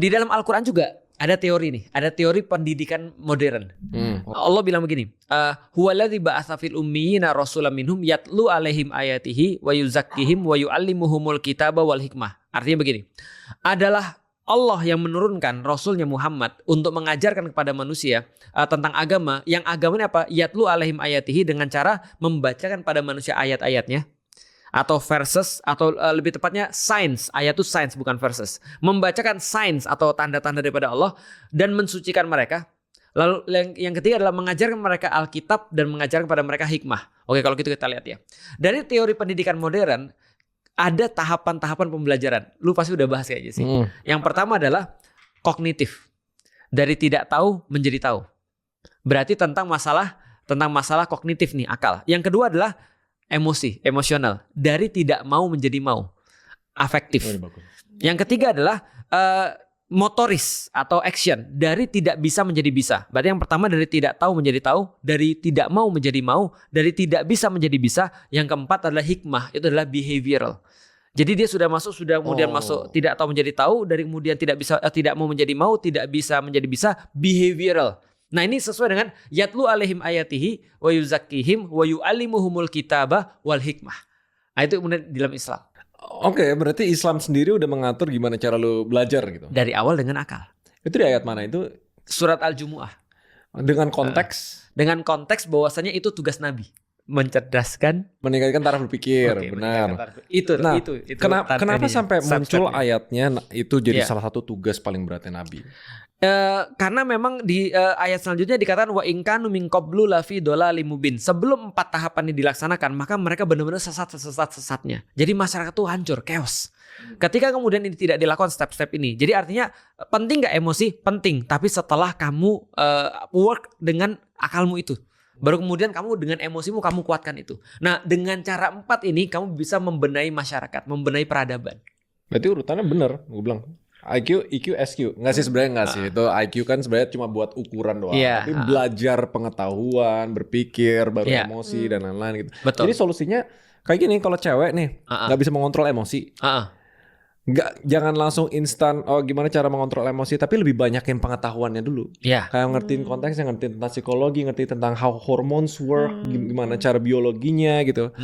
Di dalam Al-Quran juga ada teori nih, ada teori pendidikan modern. Allah bilang begini, huwaladzi ba'atsa fil ummiyina rasulam minhum yatlu alaihim ayatihi wa yuzakkihim wa yu'allimuhumul kitaba wal hikmah. Artinya begini, adalah Allah yang menurunkan Rasulnya Muhammad untuk mengajarkan kepada manusia tentang agama. Yang agamanya apa? Yatlu alaihim ayatihi, dengan cara membacakan pada manusia ayat-ayatnya. Atau verses, atau lebih tepatnya sains. Ayat itu sains, bukan verses. Membacakan sains atau tanda-tanda daripada Allah dan mensucikan mereka. Lalu yang ketiga adalah mengajarkan mereka Alkitab dan mengajarkan kepada mereka hikmah. Oke, kalau gitu kita lihat ya. Dari teori pendidikan modern ada tahapan-tahapan pembelajaran. Lu pasti udah bahas kayaknya sih. Yang pertama adalah kognitif. Dari tidak tahu menjadi tahu. Berarti tentang masalah kognitif nih, akal. Yang kedua adalah emosional. Dari tidak mau menjadi mau. Afektif. Yang ketiga adalah motoris atau action. Dari tidak bisa menjadi bisa. Berarti yang pertama dari tidak tahu menjadi tahu. Dari tidak mau menjadi mau. Dari tidak bisa menjadi bisa. Yang keempat adalah hikmah. Itu adalah behavioral. Jadi dia sudah kemudian masuk tidak tahu menjadi tahu. Dari kemudian tidak mau menjadi mau. Tidak bisa menjadi bisa. Behavioral. Nah, ini sesuai dengan yatlu alaihim ayatihi wa yuzakkihim wa yu'allimuhumul kitaba wal hikmah. Nah, itu kemudian di dalam Islam. Oke, berarti Islam sendiri udah mengatur gimana cara lu belajar gitu. Dari awal dengan akal. Itu di ayat mana itu? Surat Al-Jumu'ah. Dengan konteks? Dengan konteks bahwasanya itu tugas Nabi. Mencerdaskan, meningkatkan taraf berpikir. Oke, benar. Itu kenapa sampai muncul ayatnya itu jadi salah satu tugas paling beratnya Nabi? Karena memang di ayat selanjutnya dikatakan wa in kanu min qablu lafi dhalalim mubin. Sebelum 4 tahapan ini dilaksanakan, maka mereka benar-benar sesatnya. Jadi masyarakat tuh hancur, chaos. Ketika kemudian ini tidak dilakukan step-step ini. Jadi artinya penting gak emosi? Penting. Tapi setelah kamu work dengan akalmu itu, baru kemudian kamu dengan emosimu kamu kuatkan itu. Nah, dengan cara 4 ini kamu bisa membenahi masyarakat, membenahi peradaban. Berarti urutannya benar, gue bilang. IQ, EQ, SQ. Enggak sih sebenarnya enggak sih. Itu IQ kan sebenarnya cuma buat ukuran doang. Tapi belajar pengetahuan, berpikir, baru emosi dan lain-lain gitu. Betul. Jadi solusinya kayak gini, kalau cewek nih nggak bisa mengontrol emosi. Jangan langsung instan gimana cara mengontrol emosi, tapi lebih banyakin pengetahuannya dulu. Kayak ngertiin konteksnya, ngertiin tentang psikologi, ngertiin tentang how hormones work, gimana cara biologinya gitu.